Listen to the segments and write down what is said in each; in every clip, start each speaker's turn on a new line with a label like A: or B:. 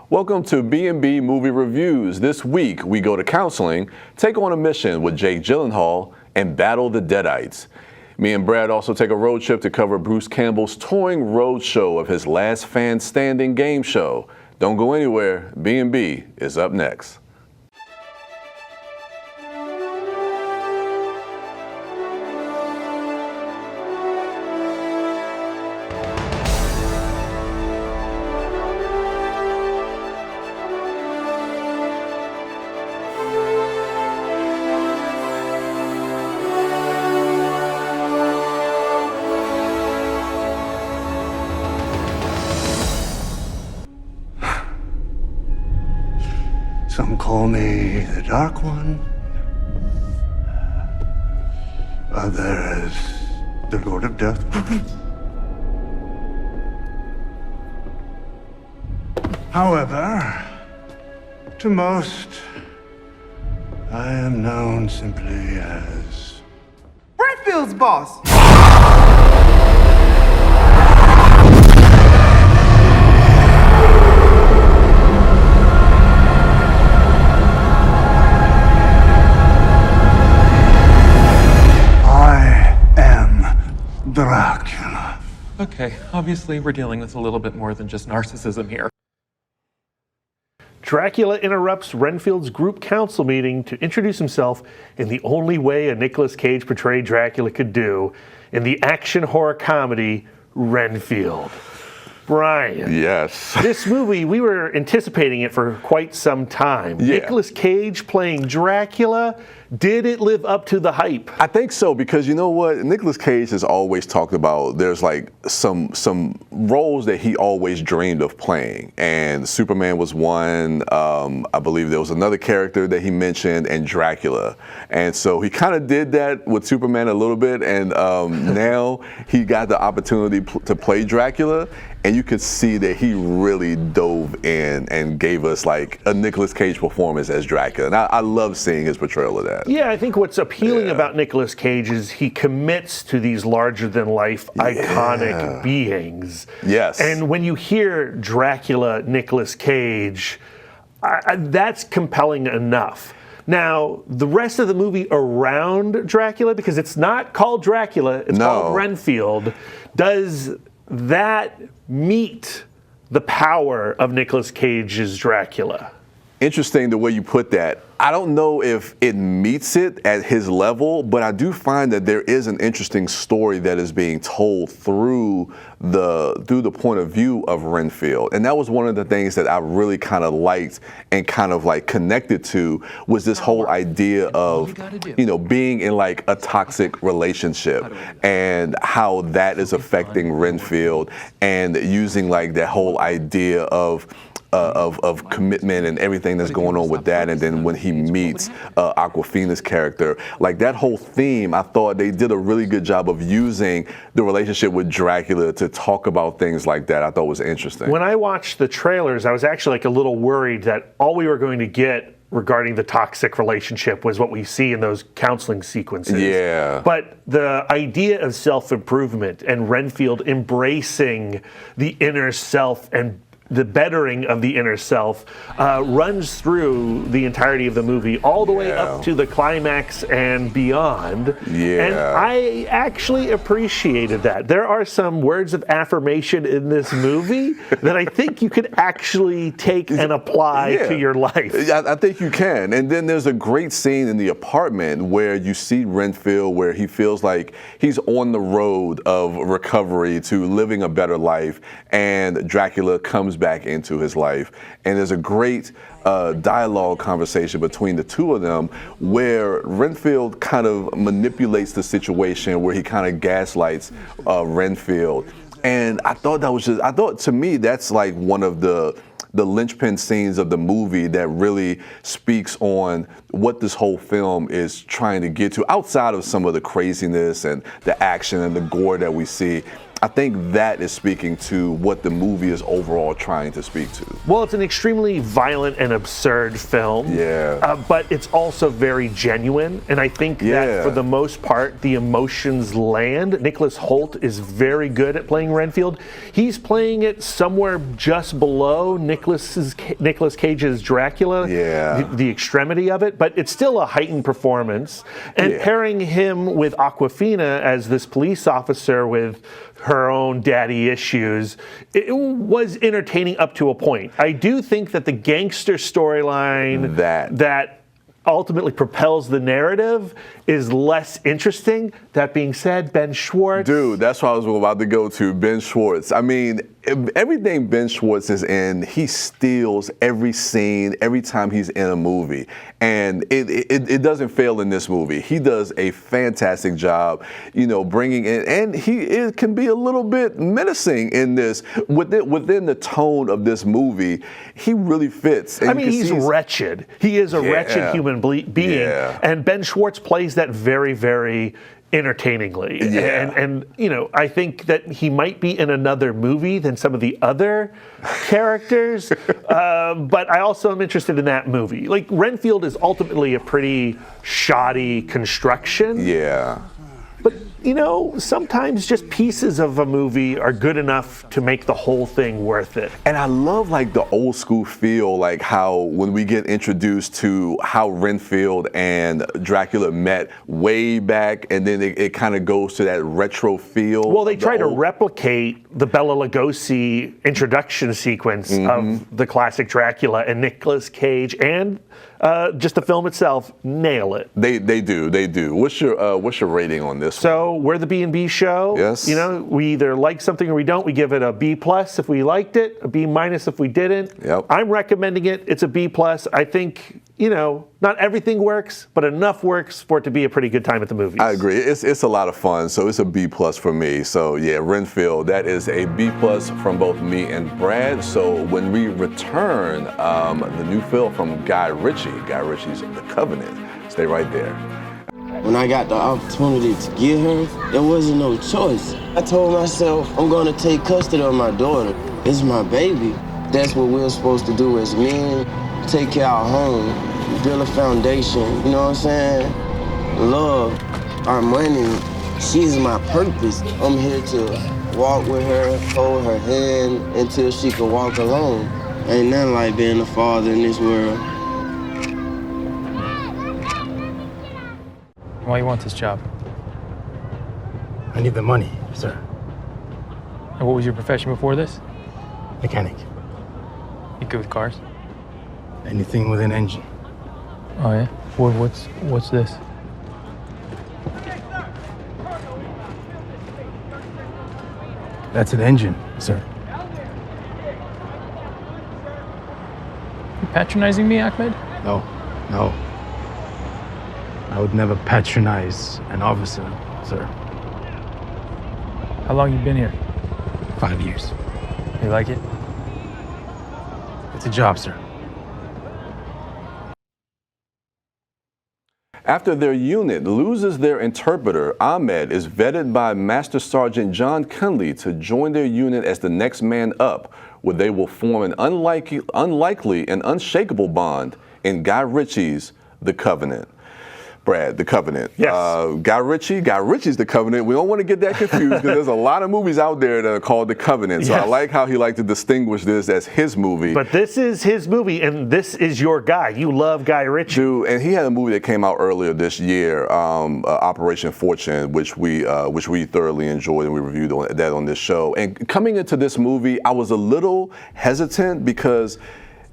A: Welcome to B&B Movie Reviews. This week, we go to counseling, take on a mission with Jake Gyllenhaal, and battle the Deadites. Me and Brad also take a road trip to cover Bruce Campbell's touring road show of his Last Fan Standing game show. Don't go anywhere. B&B is up next.
B: Some call me the Dark One. Others, the Lord of Death. However, to most, I am known simply as
C: Renfield's boss.
B: Dracula.
D: Okay, obviously we're dealing with a little bit more than just narcissism here.
E: Dracula interrupts Renfield's group council meeting to introduce himself in the only way a Nicolas Cage portrayed Dracula could do, in the action horror comedy Renfield. Brian.
A: Yes.
E: This movie, we were anticipating it for quite some time.
A: Yeah.
E: Nicolas Cage playing Dracula, did it live up to the hype?
A: I think so, because you know what? Nicolas Cage has always talked about there's like some roles that he always dreamed of playing. And Superman was one. I believe there was another character that he mentioned, and Dracula. And so he kind of did that with Superman a little bit. And now he got the opportunity to play Dracula. And you could see that he really dove in and gave us like a Nicolas Cage performance as Dracula. And I love seeing his portrayal of that.
E: Yeah, I think what's appealing about Nicolas Cage is he commits to these larger-than-life iconic beings.
A: Yes.
E: And when you hear Dracula, Nicolas Cage, that's compelling enough. Now, the rest of the movie around Dracula, because it's not called Dracula, it's called Renfield, does that meet the power of Nicolas Cage's Dracula?
A: Interesting the way you put that. I don't know if it meets it at his level, but I do find that there is an interesting story that is being told through the point of view of Renfield. And that was one of the things that I really kind of liked and kind of like connected to, was this whole idea of, you know, being in like a toxic relationship and how that is affecting Renfield, and using like that whole idea of commitment and everything that's going on with that. And then when he meets Awkwafina's character, like that whole theme, I thought they did a really good job of using the relationship with Dracula to talk about things like that. I thought was interesting.
E: When I watched the trailers, I was actually like a little worried that all we were going to get regarding the toxic relationship was what we see in those counseling sequences.
A: Yeah.
E: But the idea of self-improvement and Renfield embracing the inner self and the bettering of the inner self runs through the entirety of the movie, all the way up to the climax and beyond.
A: Yeah.
E: And I actually appreciated that. There are some words of affirmation in this movie that I think you could actually take and apply to your life.
A: I think you can. And then there's a great scene in the apartment where you see Renfield, where he feels like he's on the road of recovery to living a better life, and Dracula comes back into his life. And there's a great dialogue conversation between the two of them, where Renfield kind of manipulates the situation, where he kind of gaslights Renfield. And I thought that was to me, that's like one of the linchpin scenes of the movie that really speaks on what this whole film is trying to get to, outside of some of the craziness and the action and the gore that we see. I think that is speaking to what the movie is overall trying to speak to.
E: Well, it's an extremely violent and absurd film.
A: Yeah.
E: But it's also very genuine, and I think that for the most part, the emotions land. Nicholas Hoult is very good at playing Renfield. He's playing it somewhere just below Nicolas Cage's Dracula, the extremity of it, but it's still a heightened performance. And pairing him with Awkwafina as this police officer with her own daddy issues, it was entertaining up to a point. I do think that the gangster storyline that ultimately propels the narrative is less interesting. That being said, Ben Schwartz.
A: Dude, that's what I was about to go to, Ben Schwartz. I mean, everything Ben Schwartz is in, he steals every scene, every time he's in a movie. And it doesn't fail in this movie. He does a fantastic job, you know, bringing in, and he can be a little bit menacing in this. Within the tone of this movie, he really fits. And
E: I mean, he's wretched. He is a wretched human being. And Ben Schwartz plays that very, very entertainingly. And you know, I think that he might be in another movie than some of the other characters, but I also am interested in that movie. Like, Renfield is ultimately a pretty shoddy construction.
A: Yeah.
E: But, you know, sometimes just pieces of a movie are good enough to make the whole thing worth it.
A: And I love, like, the old school feel, like how when we get introduced to how Renfield and Dracula met way back, and then it kind of goes to that retro feel.
E: Well, they try to replicate the Bela Lugosi introduction sequence of the classic Dracula, and Nicolas Cage and just the film itself nail it.
A: They do. What's your rating on this?
E: So we're the B&B show.
A: Yes.
E: You know, we either like something or we don't. We give it a B+ if we liked it, a B- if we didn't.
A: Yep.
E: I'm recommending it. It's a B+. I think, you know, not everything works, but enough works for it to be a pretty good time at the movies.
A: I agree. It's a lot of fun, so it's a B+ for me. So yeah, Renfield, that is a B+ from both me and Brad. So when we return, the new film from Guy Ritchie's The Covenant. Stay right there.
F: When I got the opportunity to get her, there wasn't no choice. I told myself, I'm gonna take custody of my daughter. It's my baby. That's what we're supposed to do as men. Take care of our home, build a foundation, you know what I'm saying? Love, our money, she's my purpose. I'm here to walk with her, hold her hand until she can walk alone. Ain't nothing like being a father in this world.
G: Why you want this job?
B: I need the money, sir.
G: And what was your profession before this?
B: Mechanic.
G: You good with cars?
B: Anything with an engine.
G: Oh yeah? What's this?
B: That's an engine, sir.
G: You patronizing me, Ahmed?
B: No. I would never patronize an officer, sir.
G: How long you been here?
B: 5 years.
G: You like it?
B: It's a job, sir.
A: After their unit loses their interpreter, Ahmed is vetted by Master Sergeant John Cunley to join their unit as the next man up, where they will form an unlikely and unshakable bond in Guy Ritchie's The Covenant. Brad, The Covenant.
E: Yes.
A: Guy Ritchie's The Covenant. We don't want to get that confused because there's a lot of movies out there that are called The Covenant. So I like how he liked to distinguish this as his movie.
E: But this is his movie, and this is your guy. You love Guy Ritchie.
A: Dude, and he had a movie that came out earlier this year, Operation Fortune, which we thoroughly enjoyed, and we reviewed that on this show. And coming into this movie, I was a little hesitant because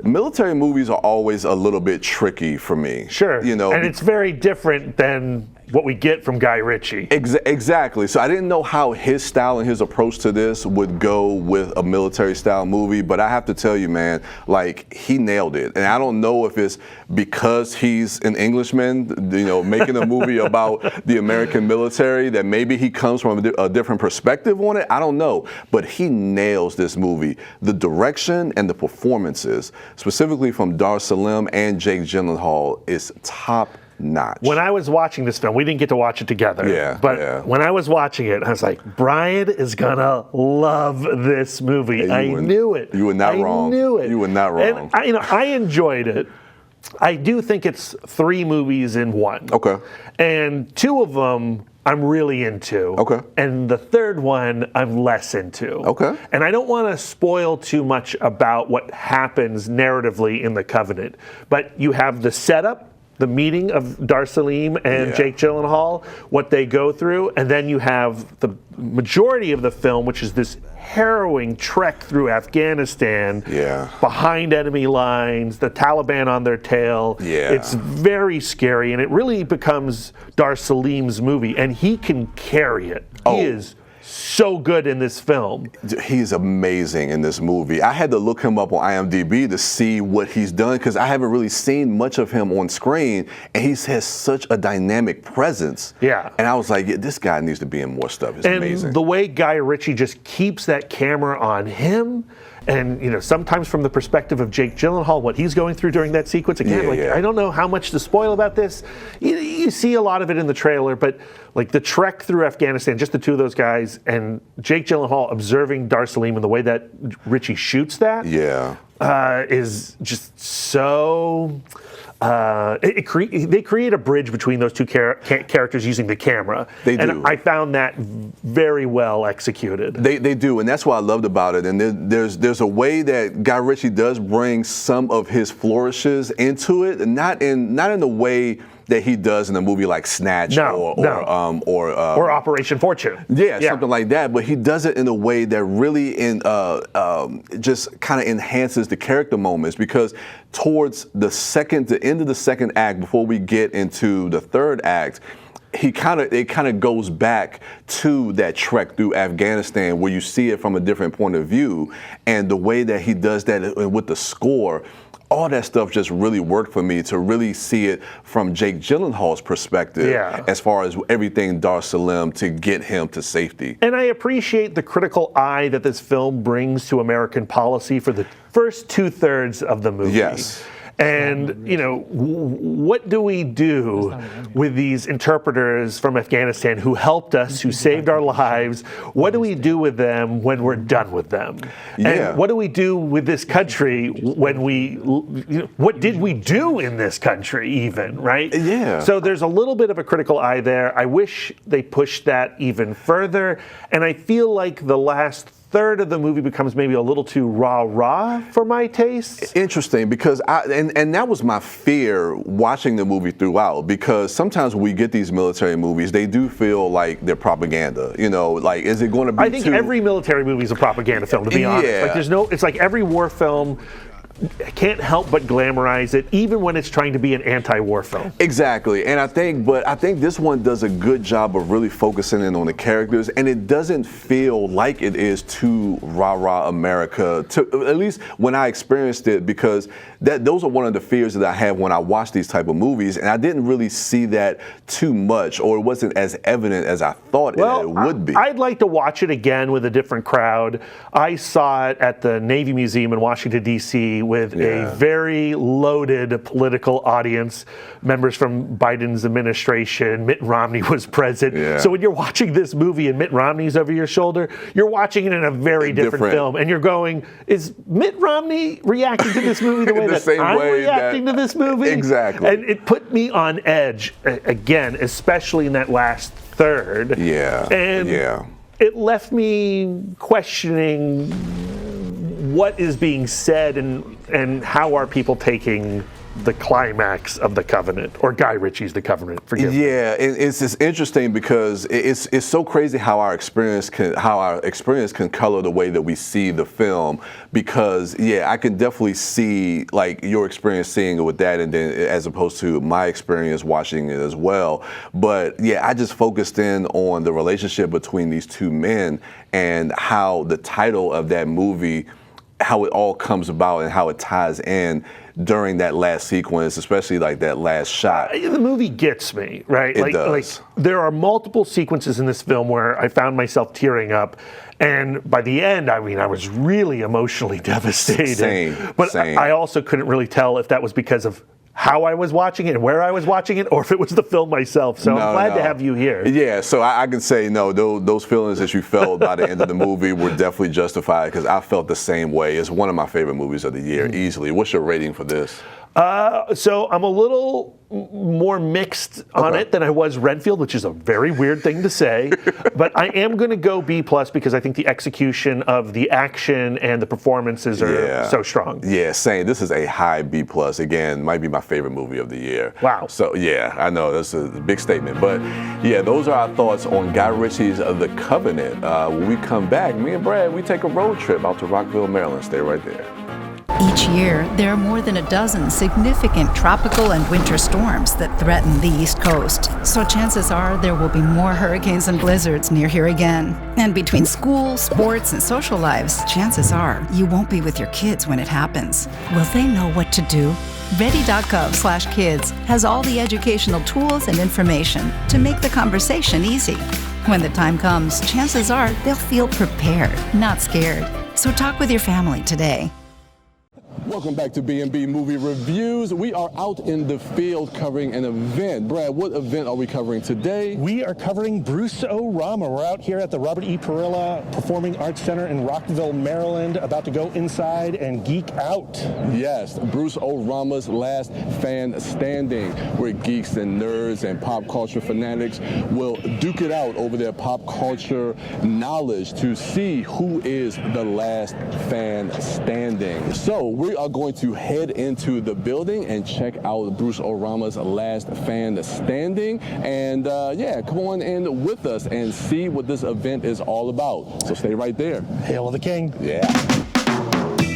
A: military movies are always a little bit tricky for me.
E: Sure.
A: You know,
E: and it's very different than what we get from Guy Ritchie.
A: Exactly. So I didn't know how his style and his approach to this would go with a military style movie, but I have to tell you, man, like, he nailed it. And I don't know if it's because he's an Englishman, you know, making a movie about the American military, that maybe he comes from a different perspective on it. I don't know. But he nails this movie. The direction and the performances, specifically from Dar Salim and Jake Gyllenhaal, is top notch.
E: When I was watching this film, we didn't get to watch it together.
A: Yeah,
E: But
A: yeah.
E: when I was watching it, I was like, Brian is gonna love this movie.
A: Yeah,
E: I knew it.
A: You were not wrong.
E: I knew it.
A: You were not wrong.
E: And I enjoyed it. I do think it's 3 movies in one.
A: Okay.
E: And 2 of them I'm really into.
A: Okay.
E: And the 3rd one I'm less into.
A: Okay.
E: And I don't want to spoil too much about what happens narratively in The Covenant. But you have the setup, the meeting of Dar Salim and Jake Gyllenhaal, what they go through, and then you have the majority of the film, which is this harrowing trek through Afghanistan, behind enemy lines, the Taliban on their tail. It's very scary, and it really becomes Dar Salim's movie, and he can carry it. He is so good in this film.
A: He's amazing in this movie. I had to look him up on IMDb to see what he's done because I haven't really seen much of him on screen, and he has such a dynamic presence.
E: Yeah.
A: And I was like, this guy needs to be in more stuff. It's
E: and
A: amazing.
E: The way Guy Ritchie just keeps that camera on him, and sometimes from the perspective of Jake Gyllenhaal, what he's going through during that sequence. Again, I don't know how much to spoil about this. You see a lot of it in the trailer, but like the trek through Afghanistan, just the 2 of those guys, and Jake Gyllenhaal observing Dar Salim and the way that Ritchie shoots that is just so. They create a bridge between those 2 characters using the camera.
A: They do.
E: And I found that very well executed.
A: They do, and that's what I loved about it. And there's a way that Guy Ritchie does bring some of his flourishes into it, and not in the way that he does in a movie like Snatch or
E: Operation Fortune.
A: Yeah, something like that. But he does it in a way that really just kind of enhances the character moments, because towards the end of the 2nd act, before we get into the 3rd act, it kind of goes back to that trek through Afghanistan where you see it from a different point of view, and the way that he does that with the score. All that stuff just really worked for me to really see it from Jake Gyllenhaal's perspective as far as everything Dar Salim to get him to safety.
E: And I appreciate the critical eye that this film brings to American policy for the first 2/3 of the movie.
A: Yes.
E: And, what do we do with these interpreters from Afghanistan who helped us, who saved our lives? What do we do with them when we're done with them? And what do we do with this country when what did we do in this country even, right?
A: Yeah.
E: So there's a little bit of a critical eye there. I wish they pushed that even further. And I feel like the last 1/3 of the movie becomes maybe a little too rah-rah for my taste.
A: Interesting, because and that was my fear watching the movie throughout, because sometimes when we get these military movies, they do feel like they're propaganda. Like, is it going to be
E: I think every military movie is a propaganda film, to be honest. Like, it's like every war film can't help but glamorize it, even when it's trying to be an anti-war film.
A: Exactly, and I think this one does a good job of really focusing in on the characters, and it doesn't feel like it is too rah-rah America, at least when I experienced it, because those are one of the fears that I have when I watch these type of movies, and I didn't really see that too much, or it wasn't as evident as I thought it would be.
E: I'd like to watch it again with a different crowd. I saw it at the Navy Museum in Washington, D.C., with a very loaded political audience, members from Biden's administration. Mitt Romney was present. So when you're watching this movie and Mitt Romney's over your shoulder, you're watching it in a very different film, and you're going, is Mitt Romney reacting to this movie the way that I'm reacting to this movie?
A: Exactly.
E: And it put me on edge, again, especially in that last 1/3. And it left me questioning what is being said and how are people taking the climax of The Covenant, or Guy Ritchie's The Covenant, forgive me.
A: Yeah, it's just interesting because it's so crazy how our experience can color the way that we see the film, because I can definitely see like your experience seeing it with that, and then as opposed to my experience watching it as well. But I just focused in on the relationship between these 2 men and how the title of that movie, how it all comes about and how it ties in during that last sequence, especially like that last shot.
E: The movie gets me, right?
A: It does.
E: Like there are multiple sequences in this film where I found myself tearing up, and by the end, I was really emotionally devastated.
A: Same.
E: I also couldn't really tell if that was because of how I was watching it and where I was watching it, or if it was the film myself. So I'm glad to have you here.
A: Yeah, so I can say, no, those feelings that you felt by the end of the movie were definitely justified, because I felt the same way. It's one of my favorite movies of the year, easily. What's your rating for this?
E: So I'm a little more mixed on it than I was Renfield, which is a very weird thing to say. But I am going to go B+ because I think the execution of the action and the performances are so strong.
A: Yeah, same. This is a high B+. Again, might be my favorite movie of the year.
E: Wow.
A: So yeah, I know that's a big statement. But yeah, those are our thoughts on Guy Ritchie's The Covenant. When we come back, me and Brad, we take a road trip out to Rockville, Maryland. Stay right there.
H: Each year, there are more than a dozen significant tropical and winter storms that threaten the East Coast. So chances are there will be more hurricanes and blizzards near here again. And between school, sports, and social lives, chances are you won't be with your kids when it happens. Will they know what to do? Ready.gov/kids has all the educational tools and information to make the conversation easy. When the time comes, chances are they'll feel prepared, not scared. So talk with your family today.
A: Welcome back to B&B Movie Reviews. We are out in the field covering an event. Brad, what event are we covering today?
I: We are covering Bruce-O-Rama. We're out here at the Robert E. Perilla Performing Arts Center in Rockville, Maryland, about to go inside and geek out.
A: Yes, Bruce-O-Rama's Last Fan Standing, where geeks and nerds and pop culture fanatics will duke it out over their pop culture knowledge to see who is the last fan standing. So we are going to head into the building and check out Bruce-O-Rama's Last Fan Standing. And yeah, come on in with us and see what this event is all about. So stay right there.
I: Hail of the King.
A: Yeah.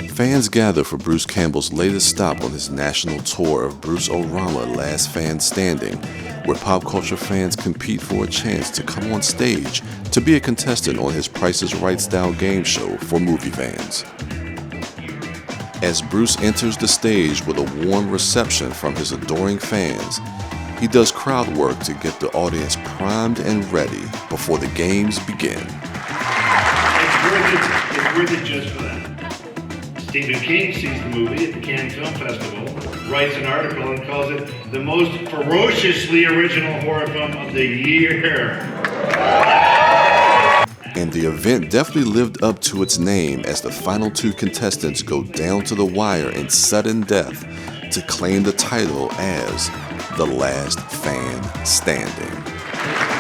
A: Fans gather for Bruce Campbell's latest stop on his national tour of Bruce-O-Rama Last Fan Standing, where pop culture fans compete for a chance to come on stage to be a contestant on his Price is Right style game show for movie fans. As Bruce enters the stage with a warm reception from his adoring fans, he does crowd work to get the audience primed and ready before the games begin.
J: It's worth it just for that. Stephen King sees the movie at the Cannes Film Festival, writes an article and calls it the most ferociously original horror film of the year.
A: And the event definitely lived up to its name as the final two contestants go down to the wire in sudden death to claim the title as the last fan standing.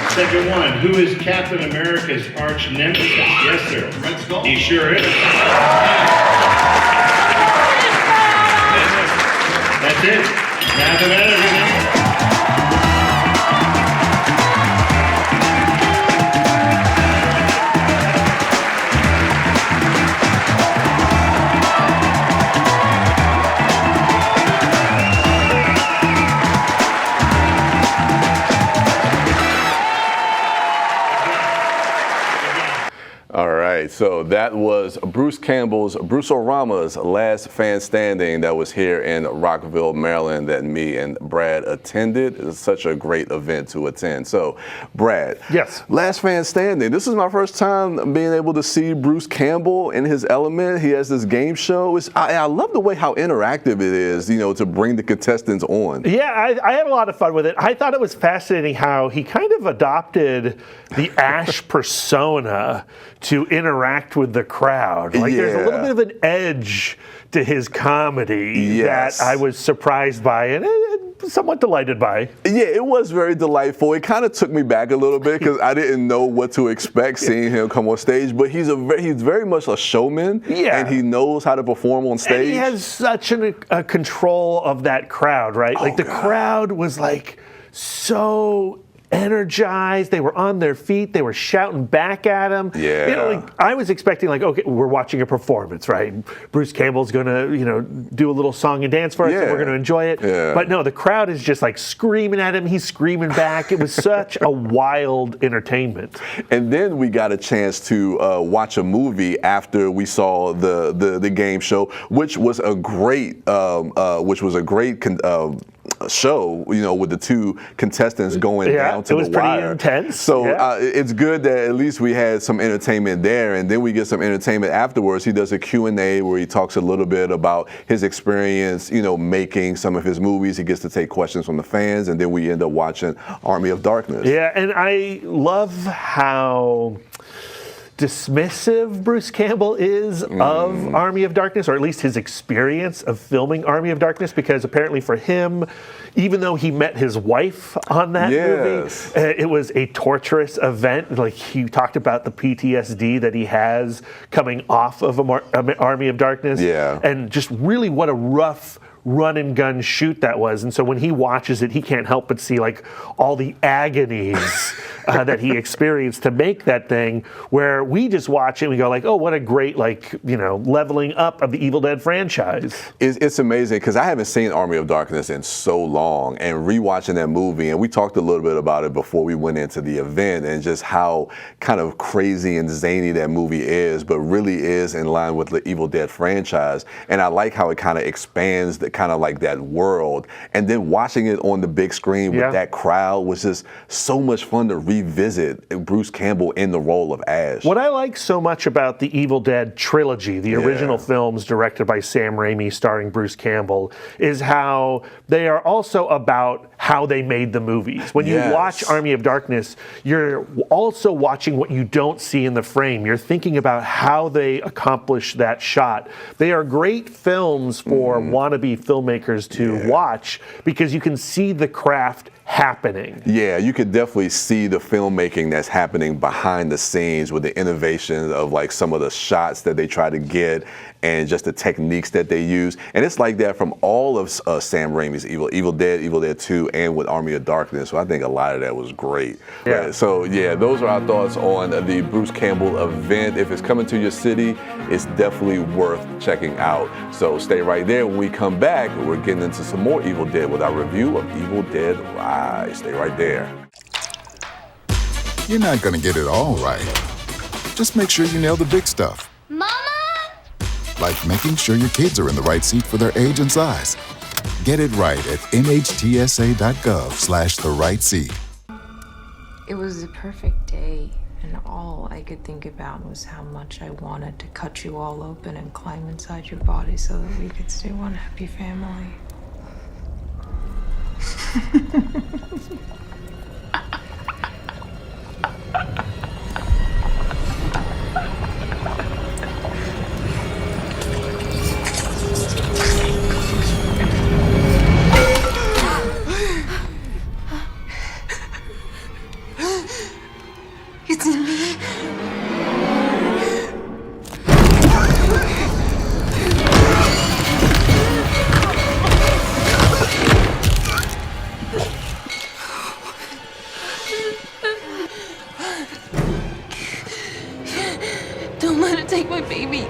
J: Second one, who is Captain America's arch nemesis? Yes, sir. Red Skull? He sure is. That's it. Mathematically.
A: All right, so that was Bruce Campbell's Bruce-O-Rama's Last Fan Standing that was here in Rockville, Maryland, that me and Brad attended. It's such a great event to attend. So, Brad,
E: yes,
A: Last Fan Standing. This is my first time being able to see Bruce Campbell in his element. He has this game show. I love the way how interactive it is, you know, to bring the contestants on.
E: Yeah, I had a lot of fun with it. I thought it was fascinating how he kind of adopted the Ash persona to interact with the crowd. Like there's a little bit of an edge to his comedy that I was surprised by and somewhat delighted by.
A: Yeah, it was very delightful. It kind of took me back a little bit because I didn't know what to expect seeing him come on stage. But he's very much a showman, and he knows how to perform on stage.
E: And he has such a control of that crowd, right? Like the crowd was like so energized. They were on their feet. They were shouting back at him.
A: Yeah.
E: You know, like I was expecting, like, okay, we're watching a performance, right? Bruce Campbell's gonna, you know, do a little song and dance for us, and we're gonna enjoy it.
A: Yeah.
E: But no, the crowd is just like screaming at him. He's screaming back. It was such a wild entertainment.
A: And then we got a chance to watch a movie after we saw the game show, which was a great show, with the two contestants going down to the wire.
E: It was pretty intense.
A: So it's good that at least we had some entertainment there, and then we get some entertainment afterwards. He does a Q&A where he talks a little bit about his experience, making some of his movies. He gets to take questions from the fans, and then we end up watching Army of Darkness.
E: Yeah, and I love how dismissive Bruce Campbell is of Army of Darkness, or at least his experience of filming Army of Darkness, because apparently for him, even though he met his wife on that movie, it was a torturous event. Like, he talked about the PTSD that he has coming off of Army of Darkness, and just really what a rough run and gun shoot that was. And so when he watches it, he can't help but see like all the agonies that he experienced to make that thing, where we just watch it and we go like, oh, what a great, leveling up of the Evil Dead franchise.
A: It's amazing, because I haven't seen Army of Darkness in so long, and rewatching that movie, and we talked a little bit about it before we went into the event, and just how kind of crazy and zany that movie is, but really is in line with the Evil Dead franchise. And I like how it kind of expands the kind of like that world, and then watching it on the big screen with that crowd was just so much fun to revisit Bruce Campbell in the role of Ash.
E: What I like so much about the Evil Dead trilogy, the original films directed by Sam Raimi starring Bruce Campbell, is how they are also about how they made the movies. When you watch Army of Darkness, you're also watching what you don't see in the frame. You're thinking about how they accomplished that shot. They are great films for wannabe filmmakers to watch, because you can see the craft happening.
A: Yeah, you could definitely see the filmmaking that's happening behind the scenes with the innovation of like some of the shots that they try to get, and just the techniques that they use. And it's like that from all of Sam Raimi's Evil Dead, Evil Dead 2, and with Army of Darkness. So I think a lot of that was great.
E: Yeah.
A: So those are our thoughts on the Bruce Campbell event. If it's coming to your city, it's definitely worth checking out. So stay right there. When we come back, we're getting into some more Evil Dead with our review of Evil Dead Rise. Stay right there.
K: You're not gonna get it all right. Just make sure you nail the big stuff.
L: Mama!
K: Like making sure your kids are in the right seat for their age and size. Get it right at nhtsa.gov/the right seat.
L: It was a perfect day, and all I could think about was how much I wanted to cut you all open and climb inside your body so that we could stay one happy family.
M: It's in me. Don't let it take my babies.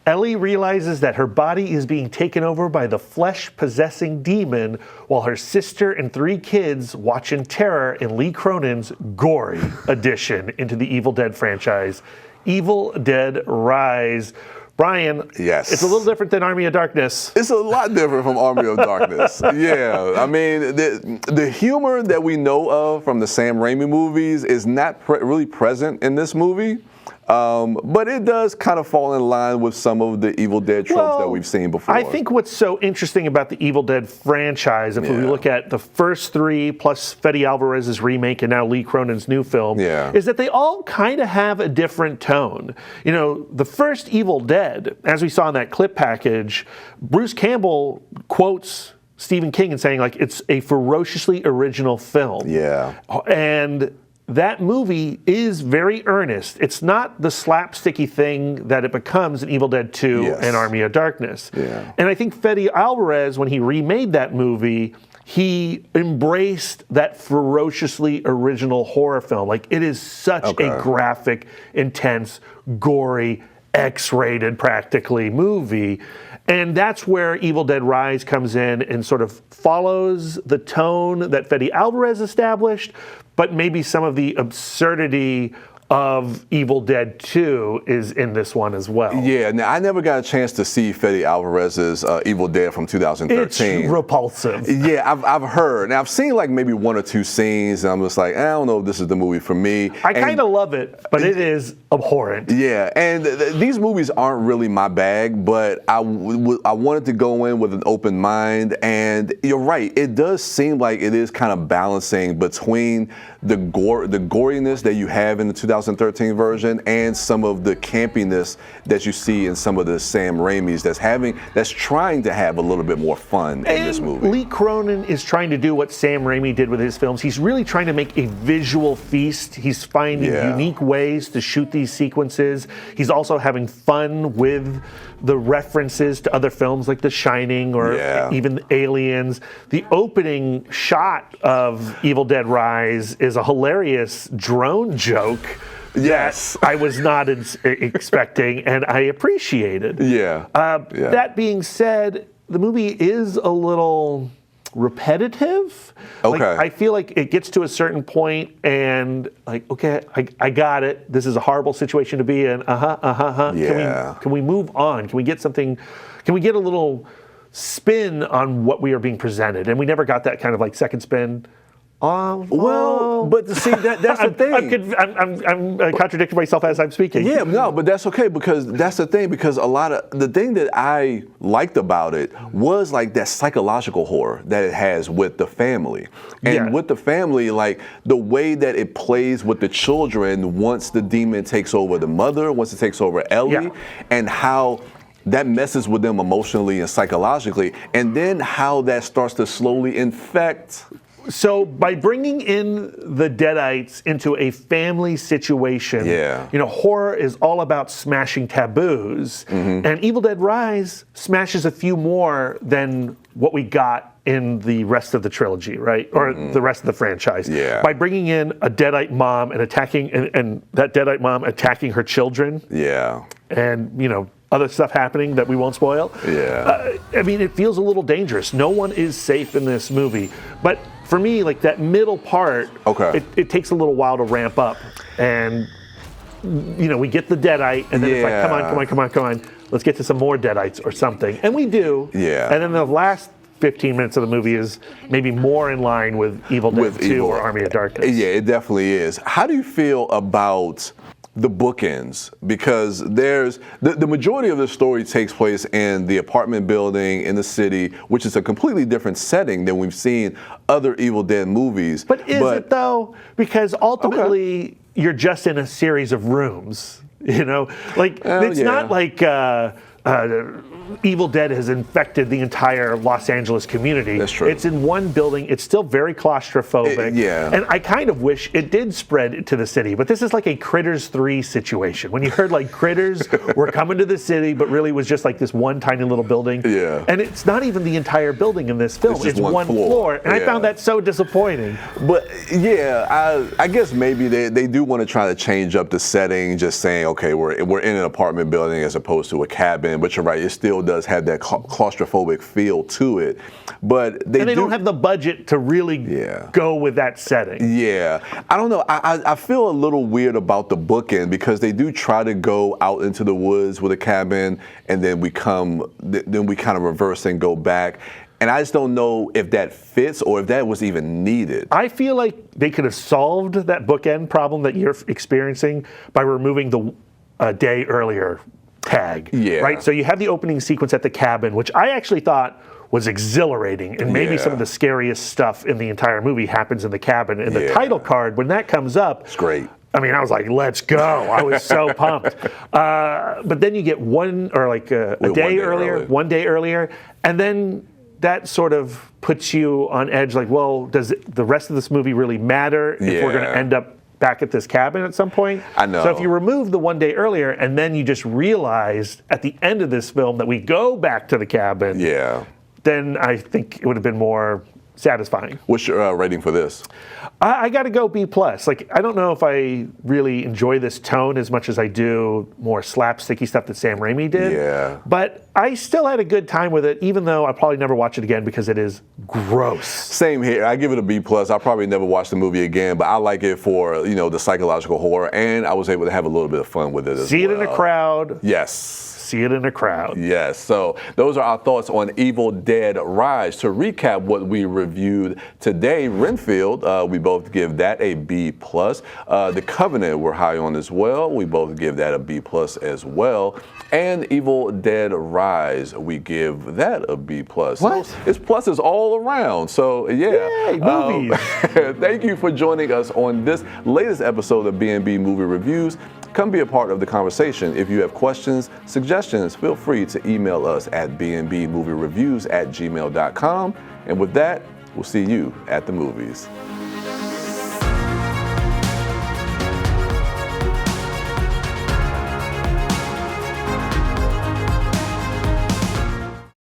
E: Ellie realizes that her body is being taken over by the flesh-possessing demon, while her sister and 3 kids watch in terror in Lee Cronin's gory addition into the Evil Dead franchise, Evil Dead Rise. Brian, it's a little different than Army of Darkness.
A: It's a lot different from Army of Darkness. Yeah, I mean, the humor that we know of from the Sam Raimi movies is not really present in this movie. But it does kind of fall in line with some of the Evil Dead tropes that we've seen before.
E: I think what's so interesting about the Evil Dead franchise, if we look at the first 3 plus Fede Alvarez's remake and now Lee Cronin's new film, is that they all kind of have a different tone. You know, the first Evil Dead, as we saw in that clip package, Bruce Campbell quotes Stephen King and saying, like, it's a ferociously original film.
A: Yeah.
E: And that movie is very earnest. It's not the slapsticky thing that it becomes in Evil Dead 2 and Army of Darkness.
A: Yeah.
E: And I think Fede Alvarez, when he remade that movie, he embraced that ferociously original horror film. Like, it is such a graphic, intense, gory, X-rated practically movie. And that's where Evil Dead Rise comes in and sort of follows the tone that Fede Alvarez established, but maybe some of the absurdity of Evil Dead 2 is in this one as well.
A: Yeah, now I never got a chance to see Fede Alvarez's Evil Dead from 2013.
E: It's repulsive.
A: Yeah, I've heard. Now I've seen like maybe 1 or 2 scenes, and I'm just like, I don't know if this is the movie for me.
E: I kind of love it, but it is abhorrent.
A: Yeah, and these movies aren't really my bag, but I wanted to go in with an open mind, and you're right, it does seem like it is kind of balancing between the goriness that you have in the 2013 version and some of the campiness that you see in some of the Sam Raimi's that's trying to have a little bit more fun in this movie.
E: Lee Cronin is trying to do what Sam Raimi did with his films. He's really trying to make a visual feast. He's finding unique ways to shoot these sequences. He's also having fun with the references to other films like The Shining or even Aliens. The opening shot of Evil Dead Rise is a hilarious drone joke that I was not expecting, and I appreciated. That being said, the movie is a little repetitive.
A: Okay.
E: Like, I feel like it gets to a certain point and like, okay, I got it. This is a horrible situation to be in.
A: Yeah.
E: Can we move on? Can we get something, can we get a little spin on what we are being presented? And we never got that kind of like second spin.
A: Well, but to see that's the thing.
E: I'm contradicting myself as I'm speaking.
A: Yeah, no, but that's okay because that's the thing. Because a lot of the thing that I liked about it was like that psychological horror that it has with the family, and with the family, like the way that it plays with the children once the demon takes over the mother, once it takes over Ellie, and how that messes with them emotionally and psychologically, and then how that starts to slowly infect.
E: So by bringing in the Deadites into a family situation, horror is all about smashing taboos, and Evil Dead Rise smashes a few more than what we got in the rest of the trilogy, right? Or the rest of the franchise. By bringing in a Deadite mom and attacking, and that Deadite mom attacking her children. And, other stuff happening that we won't spoil. I mean, it feels a little dangerous. No one is safe in this movie. But for me, like that middle part, it takes a little while to ramp up. And, we get the Deadite, and then it's like, come on. Let's get to some more Deadites or something. And we do. And then the last 15 minutes of the movie is maybe more in line with Evil Dead 2 or Army of Darkness.
A: Yeah, it definitely is. How do you feel about the bookends? Because there's the majority of the story takes place in the apartment building in the city, which is a completely different setting than we've seen other Evil Dead movies.
E: But is it though? Because ultimately you're just in a series of rooms. It's not like Evil Dead has infected the entire Los Angeles community.
A: That's true.
E: It's in one building. It's still very claustrophobic. And I kind of wish it did spread to the city. But this is like a Critters 3 situation. When you heard like Critters were coming to the city, but really was just like this one tiny little building. And it's not even the entire building in this film. It's one floor. And I found that so disappointing.
A: But I guess maybe they do want to try to change up the setting, just saying, okay, we're in an apartment building as opposed to a cabin. But you're right, it still does have that claustrophobic feel to it. But they
E: don't have the budget to really go with that setting.
A: I don't know. I feel a little weird about the bookend because they do try to go out into the woods with a cabin, and then we kind of reverse and go back. And I just don't know if that fits or if that was even needed.
E: I feel like they could have solved that bookend problem that you're experiencing by removing the day earlier tag. Right? So you have the opening sequence at the cabin, which I actually thought was exhilarating, and maybe some of the scariest stuff in the entire movie happens in the cabin. And the title card, when that comes up,
A: it's great.
E: I mean, I was like, let's go. I was so pumped. But then you get one day earlier, and then that sort of puts you on edge, like, well, does the rest of this movie really matter if we're going to end up back at this cabin at some point?
A: I know.
E: So if you remove the one day earlier and then you just realized at the end of this film that we go back to the cabin, then I think it would have been more satisfying.
A: What's your rating for this?
E: I got to go B+. Like, I don't know if I really enjoy this tone as much as I do more slapsticky stuff that Sam Raimi did.
A: Yeah.
E: But I still had a good time with it, even though I'll probably never watch it again because it is gross.
A: Same here. I give it a B+. I'll probably never watch the movie again, but I like it for, the psychological horror, and I was able to have a little bit of fun with it as well.
E: See it in a crowd.
A: Yes.
E: See it in a crowd.
A: Yes. So those are our thoughts on Evil Dead Rise. To recap what we reviewed today, Renfield, we both give that a B+. The Covenant we're high on as well. We both give that a B+ as well. And Evil Dead Rise, we give that a B+.
E: What?
A: It's pluses all around. So yeah.
E: Yay, movies.
A: Thank you for joining us on this latest episode of B&B Movie Reviews. Come be a part of the conversation. If you have questions, suggestions, feel free to email us at bnbmoviereviews@gmail.com. And with that, we'll see you at the movies.